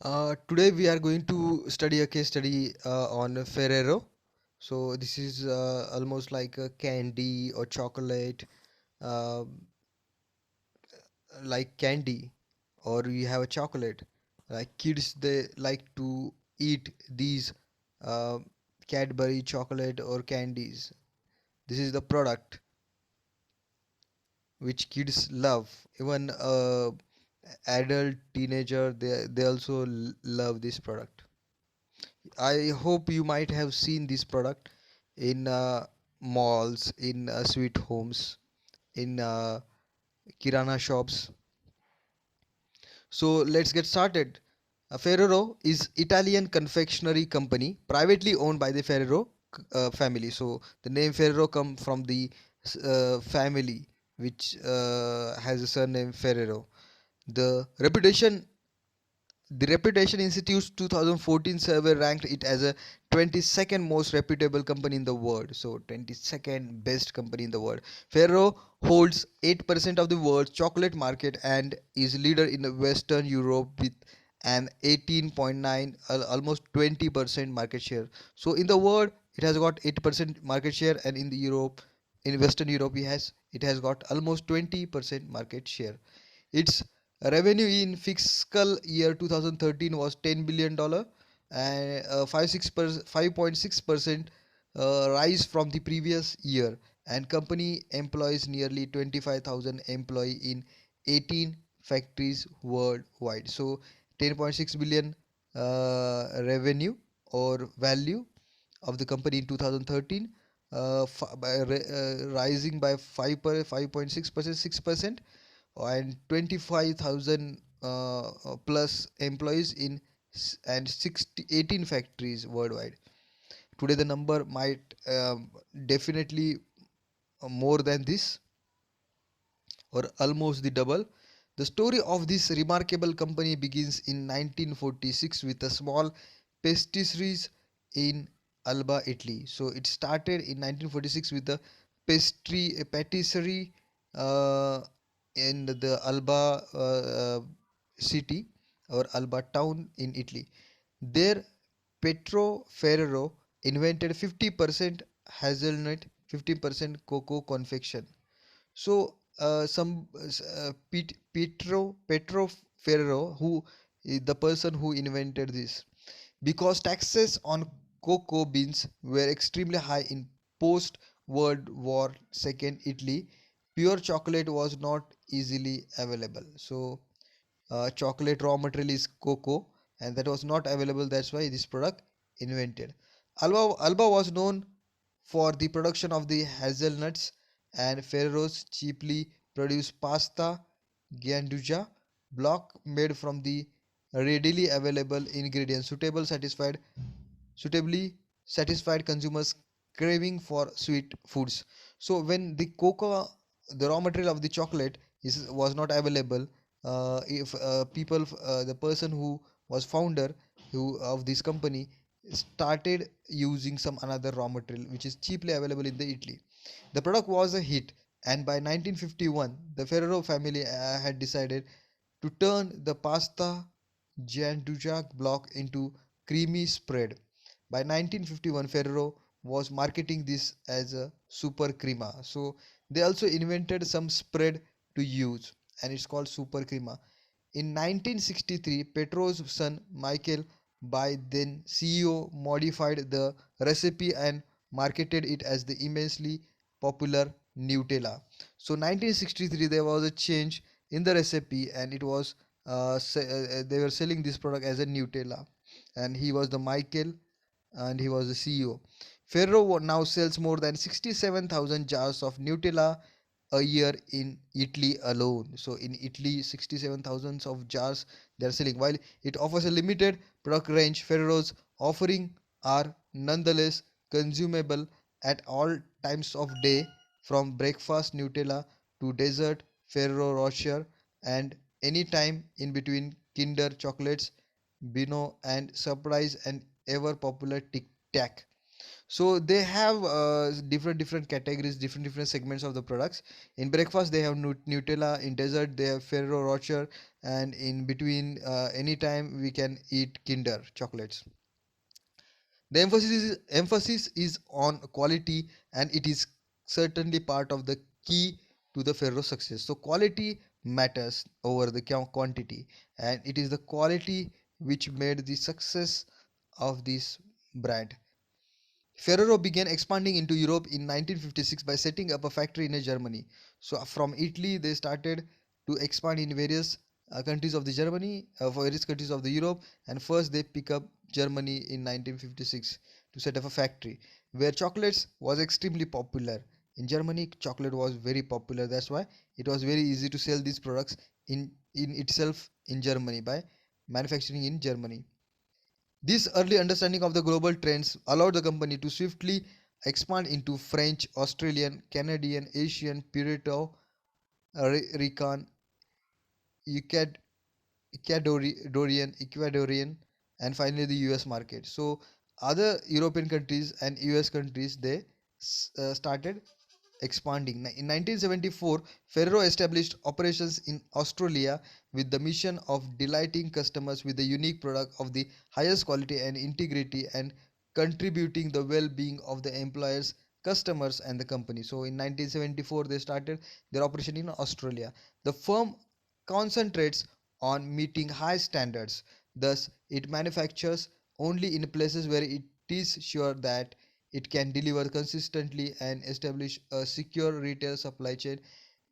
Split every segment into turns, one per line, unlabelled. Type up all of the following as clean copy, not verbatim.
Today we are going to study a case study on Ferrero. So this is almost like a candy or chocolate, uh, like candy, or you have a chocolate. Like kids, they like to eat these uh, Cadbury chocolate or candies. This is the product which kids love. Even adult teenager, they also love this product. I hope you might have seen this product in malls, in sweet homes, in kirana shops. So let's get started. Ferrero is Italian confectionery company privately owned by the Ferrero family. So the name Ferrero come from the family which has a surname Ferrero. The reputation The Reputation Institute's 2014 survey ranked it as a 22nd most reputable company in the world. So 22nd best company in the world. Ferrero holds 8% of the world's chocolate market and is leader in Western Europe with an 18.9 almost 20% market share. So in the world it has got 8% market share, and in the Europe, in Western Europe, it has got almost 20% market share. Its revenue in fiscal year 2013 was $10 billion, and 5.6% rise from the previous year. And company employs nearly 25,000 employee in 18 factories worldwide. So 10.6 billion revenue or value of the company in 2013, rising by 5.6%, 6%, and 25,000 plus employees in and 18 factories worldwide. Today the number might definitely more than this, or almost the double. The story of this remarkable company begins in 1946 with a small pastries in Alba, Italy. So it started in 1946 with a patisserie uh, in the Alba city or Alba town in Italy. There, Pietro Ferrero invented 50% hazelnut, 50% cocoa confection. So Petro Ferrero, who is the person who invented this, because taxes on cocoa beans were extremely high in post World War II Italy. Pure chocolate was not easily available. So chocolate raw material is cocoa, and that was not available. That's why this product invented. Alba was known for the production of the hazelnuts, and Ferrero's cheaply produced pasta Gianduja block made from the readily available ingredients suitably satisfied consumers craving for sweet foods. So when the cocoa, the raw material of the chocolate is was not available, if people the person who was founder who of this company started using some another raw material which is cheaply available in the Italy. The product was a hit, and by 1951 the Ferrero family had decided to turn the pasta Gianduja block into creamy spread. By 1951, Ferrero was marketing this as a super crema. So they also invented some spread to use, and it's called super crema. In 1963, Petro's son Michael, by then CEO, modified the recipe and marketed it as the immensely popular Nutella. So 1963 there was a change in the recipe, and it was they were selling this product as a Nutella, and he was the Michael, and he was the CEO. Ferrero now sells more than 67,000 jars of Nutella a year in Italy alone. So in Italy, 67,000 of jars they are selling. While it offers a limited product range, Ferrero's offering are nonetheless consumable at all times of day, from breakfast Nutella to dessert Ferrero Rocher, and any time in between Kinder chocolates, Bino, and surprise and ever popular Tic Tac. So they have different categories, different segments of the products. In breakfast they have Nutella, in dessert they have Ferrero Rocher, and in between anytime we can eat Kinder chocolates. The emphasis is on quality, and it is certainly part of the key to the Ferrero success. So quality matters over the quantity, and it is the quality which made the success of this brand. Ferrero began expanding into Europe in 1956 by setting up a factory in Germany. So from Italy, they started to expand in various countries of the Germany, various countries of the Europe, and first they pick up Germany in 1956 to set up a factory where chocolates was extremely popular. In Germany, chocolate was very popular. That's why it was very easy to sell these products in itself in Germany by manufacturing in Germany. This early understanding of the global trends allowed the company to swiftly expand into French, Australian, Canadian, Asian, Puerto Rican, Ecuadorian, and finally the US market. So other European countries and US countries they started expanding. In 1974, Ferrero established operations in Australia with the mission of delighting customers with the unique product of the highest quality and integrity, and contributing the well-being of the employers, customers, and the company. So in 1974, they started their operation in Australia. The firm concentrates on meeting high standards. Thus, it manufactures only in places where it is sure that it can deliver consistently and establish a secure retail supply chain,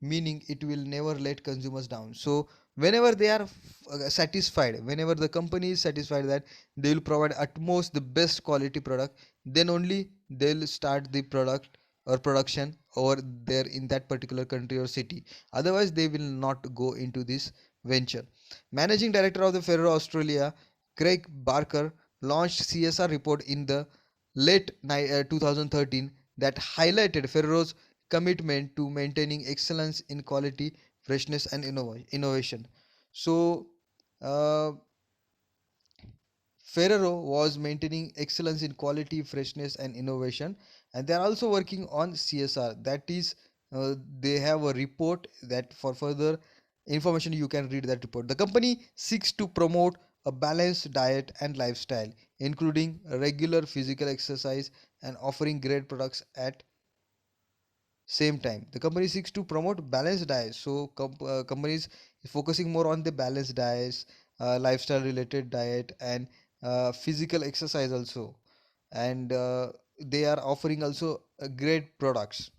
meaning it will never let consumers down. So whenever they are satisfied, whenever the company is satisfied that they will provide at most the best quality product, then only they'll start the product or production over there in that particular country or city. Otherwise they will not go into this venture. Managing director of the Ferrero Australia, Craig Barker, launched CSR report in the late 2013 that highlighted Ferrero's commitment to maintaining excellence in quality, freshness, and innovation. So, uh, Ferrero was maintaining excellence in quality, freshness, and innovation, and they are also working on CSR. That is, they have a report that for further information you can read that report. The company seeks to promote a balanced diet and lifestyle, including regular physical exercise and offering great products at same time. The company seeks to promote balanced diet. So companies is focusing more on the balanced diets, lifestyle related diet, and physical exercise also, and they are offering also great products.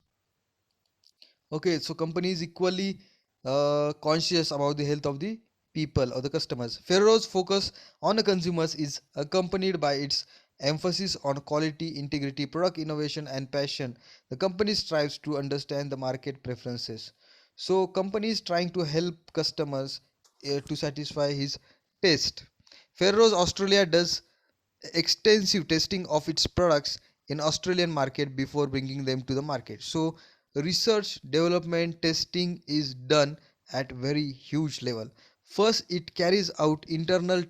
Okay, so companies equally conscious about the health of the people or the customers. Ferrero's focus on the consumers is accompanied by its emphasis on quality, integrity, product innovation, and passion. The company strives to understand the market preferences. So, companies trying to help customers to satisfy his taste. Ferrero's Australia does extensive testing of its products in Australian market before bringing them to the market. So research development testing is done at very huge level. First it carries out internal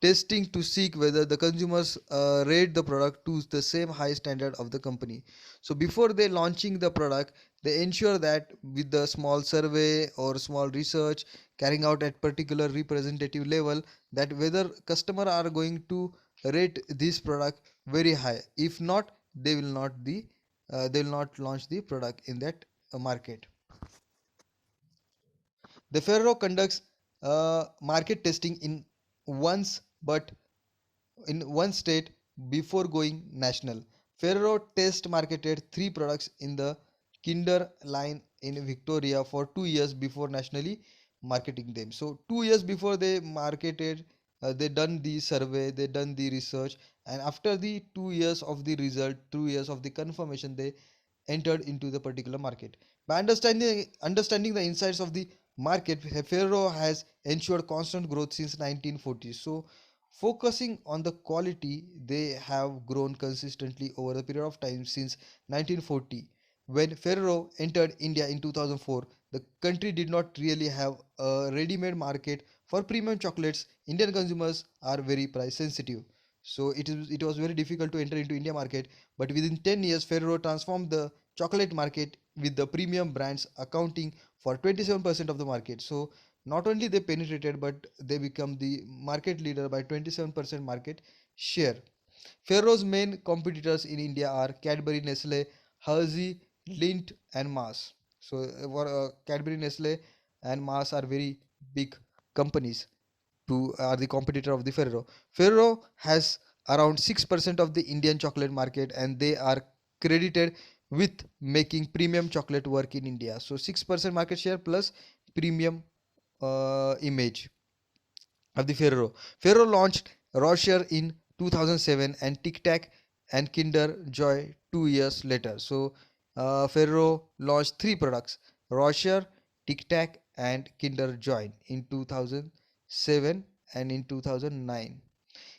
testing to seek whether the consumers rate the product to the same high standard of the company. So before they launching the product, they ensure that with the small survey or small research carrying out at particular representative level, that whether customer are going to rate this product very high. If not, they will not launch the product in that market. The Ferrero conducts market testing in once but in one state before going national. Ferrero test marketed three products in the Kinder line in Victoria for 2 years before nationally marketing them. So 2 years before they marketed, they done the survey, they done the research, and after the 2 years of the result, 2 years of the confirmation, they entered into the particular market. By understanding the insights of the market, Ferrero has ensured constant growth since 1940. So focusing on the quality, they have grown consistently over the period of time since 1940. When Ferrero entered India in 2004, the country did not really have a ready-made market for premium chocolates. Indian consumers are very price sensitive. So it was very difficult to enter into India market. But within 10 years, Ferrero transformed the chocolate market with the premium brands accounting for 27% of the market. So not only they penetrated, but they become the market leader by 27% market share. Ferrero's main competitors in India are Cadbury, Nestle, Hershey, Lindt, and Mars. So, Cadbury, Nestle, and Mars are very big companies to are the competitor of the Ferrero. Ferrero has around 6% of the Indian chocolate market, and they are credited with making premium chocolate work in India. So 6% market share plus premium image of the Ferrero. Ferrero launched Rocher in 2007 and Tic Tac and Kinder Joy 2 years later. So Ferrero launched three products: Rocher, Tic Tac, and Kinder Joy in 2007 and in 2009.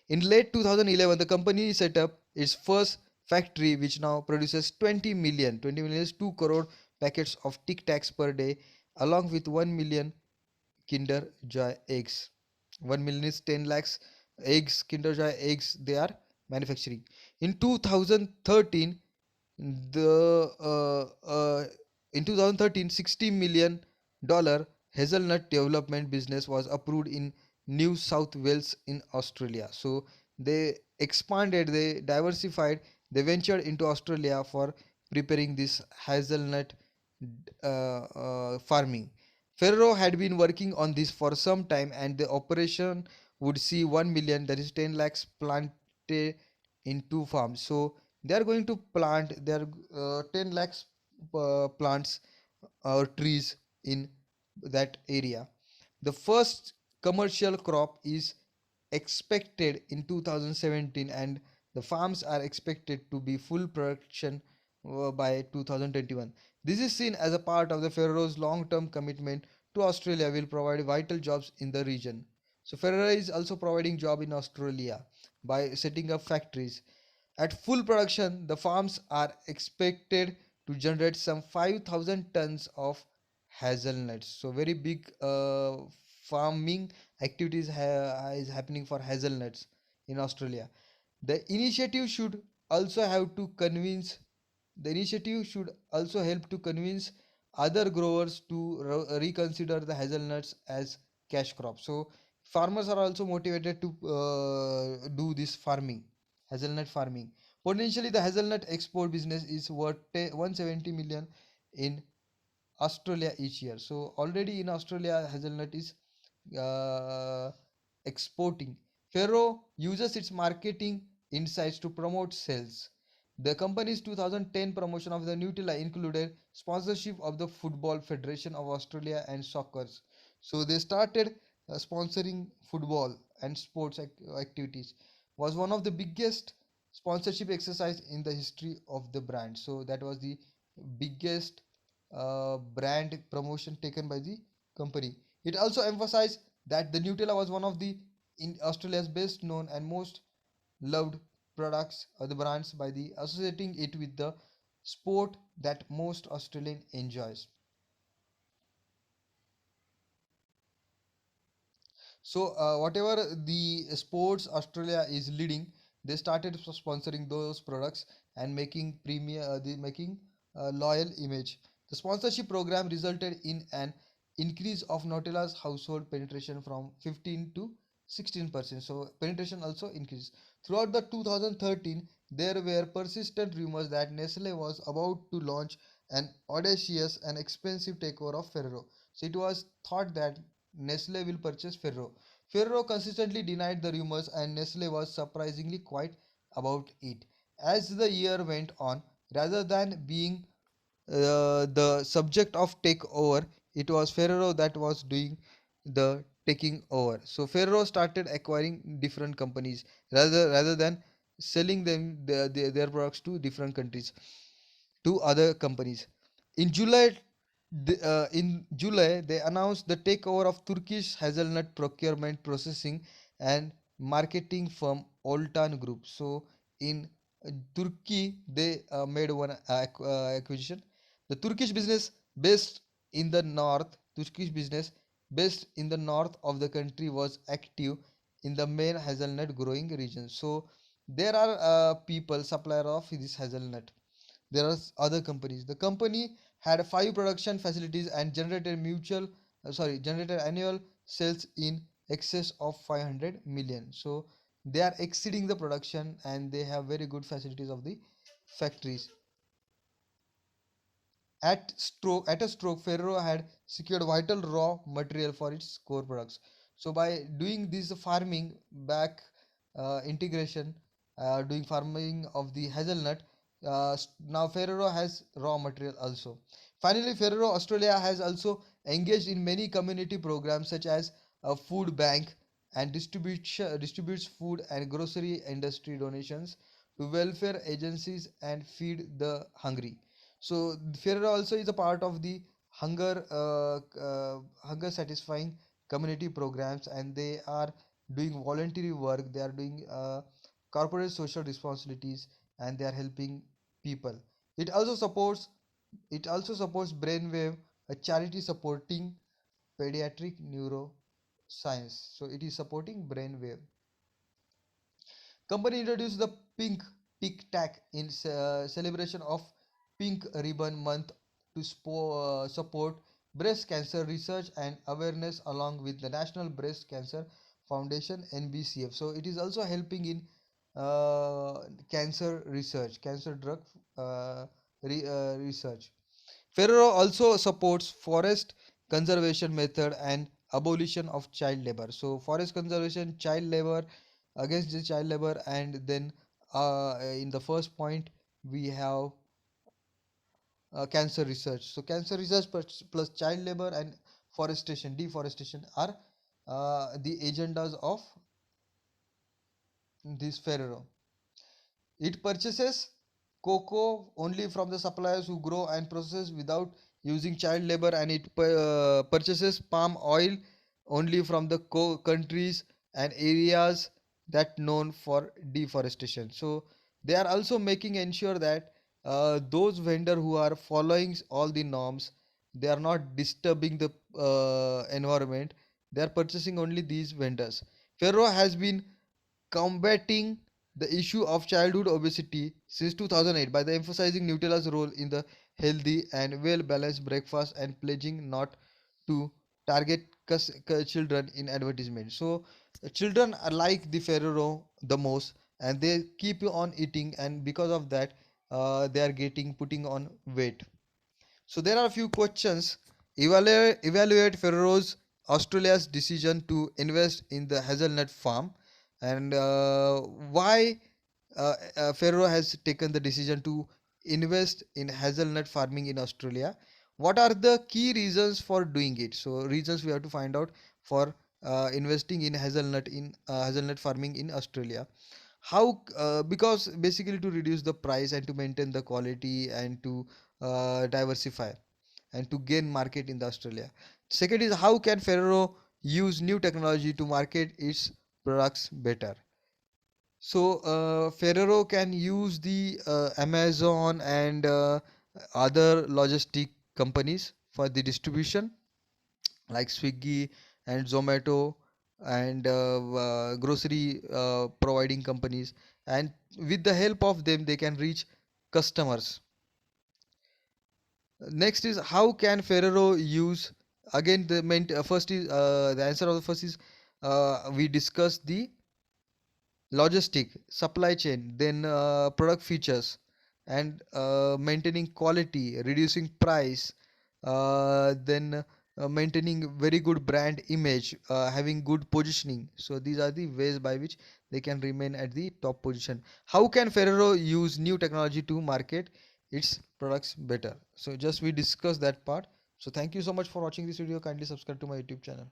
In late 2011, the company set up its first factory, which now produces 20 million is 2 crore packets of Tic Tacs per day, along with 1 million Kinder Joy eggs. 1 million is 10 lakhs eggs, Kinder Joy eggs they are manufacturing. In 2013, the in 2013, $60 million hazelnut development business was approved in New South Wales in Australia. So they expanded, they diversified, they ventured into Australia for preparing this hazelnut farming. Ferrero had been working on this for some time, and the operation would see 1 million, that is 10 lakhs, planted in two farms. So they are going to plant their 10 lakhs plants or trees in that area. The first commercial crop is expected in 2017, and the farms are expected to be full production by 2021. This is seen as a part of the Ferrero's long-term commitment to Australia will provide vital jobs in the region. So Ferrero is also providing job in Australia by setting up factories. At full production, the farms are expected to generate some 5,000 tons of hazelnuts. So very big farming activities is happening for hazelnuts in Australia. The initiative should also have to convince the initiative should also help to convince other growers to reconsider the hazelnuts as cash crop. So farmers are also motivated to do this farming, hazelnut farming. Potentially, the hazelnut export business is worth 170 million in Australia each year. So already in Australia, hazelnut is uh, exporting. Ferro uses its marketing insights to promote sales. The company's 2010 promotion of the Nutella included sponsorship of the Football Federation of Australia and soccer. So they started sponsoring football and sports activities. Was one of the biggest sponsorship exercise in the history of the brand. So that was the biggest brand promotion taken by the company. It also emphasized that the Nutella was one of the in Australia's best known and most loved products or the brands by the associating it with the sport that most Australian enjoys. So whatever the sports Australia is leading, they started sponsoring those products and making premier, the making loyal image. The sponsorship program resulted in an increase of Nutella's household penetration from 15 to 16%. So penetration also increased. Throughout the 2013, there were persistent rumors that Nestle was about to launch an audacious and expensive takeover of Ferrero. So it was thought that Nestle will purchase Ferrero. Ferrero consistently denied the rumors, and Nestle was surprisingly quiet about it. As the year went on, rather than being the subject of takeover, it was Ferrero that was doing the taking over. So Ferrero started acquiring different companies rather than selling them their products to different countries to other companies. In July, they announced the takeover of Turkish hazelnut procurement, processing, and marketing firm Oltan Group. So in Turkey, they made one acquisition. The Turkish business based in the north of the country was active in the main hazelnut growing region. So there are people supplier of this hazelnut. There are other companies. The company had five production facilities and generated annual sales in excess of 500 million. So they are exceeding the production and they have very good facilities of the factories. At a stroke, Ferrero had secured vital raw material for its core products. So by doing this farming back integration, doing farming of the hazelnut, now Ferrero has raw material also. Finally, Ferrero Australia has also engaged in many community programs such as a food bank and distributes food and grocery industry donations to welfare agencies and feed the hungry. So Ferrero also is a part of the hunger satisfying community programs, and they are doing voluntary work. They are doing corporate social responsibilities, and they are helping people. It also supports it also supports Brainwave, a charity supporting pediatric neuroscience. So it is supporting Brainwave. Company introduced the Pink Tic Tac in celebration of Pink Ribbon Month to support breast cancer research and awareness along with the National Breast Cancer Foundation NBCF. So it is also helping in cancer research, cancer drug research. Ferrero also supports forest conservation method and abolition of child labor. So forest conservation, child labor, against the child labor, and then in the first point we have cancer research. So cancer research plus child labor and deforestation are the agendas of this Ferrero. It purchases cocoa only from the suppliers who grow and process without using child labor, and it purchases palm oil only from the countries and areas that known for deforestation. So they are also making ensure that those vendor who are following all the norms, they are not disturbing the environment. They are purchasing only these vendors. Ferro has been combating the issue of childhood obesity since 2008 by the emphasizing Nutella's role in the healthy and well-balanced breakfast and pledging not to target children in advertisement. So children are like the Ferrero the most, and they keep on eating, and because of that, they are getting putting on weight. So there are a few questions. Evaluate Ferrero's Australia's decision to invest in the hazelnut farm, and why Ferrero has taken the decision to invest in hazelnut farming in Australia. What are the key reasons for doing it? So reasons we have to find out for investing in hazelnut farming in Australia. How because basically to reduce the price and to maintain the quality and to diversify and to gain market in the Australia. Second is how can Ferrero use new technology to market its products better. So Ferrero can use the Amazon and other logistic companies for the distribution like Swiggy and Zomato and grocery providing companies, and with the help of them they can reach customers. Next is how can Ferrero use, again the first is the answer of the first is we discussed the logistic supply chain, then product features, and maintaining quality, reducing price, then maintaining very good brand image, having good positioning. So these are the ways by which they can remain at the top position. How can Ferrero use new technology to market its products better? So just we discussed that part. So thank you so much for watching this video. Kindly subscribe to my YouTube channel.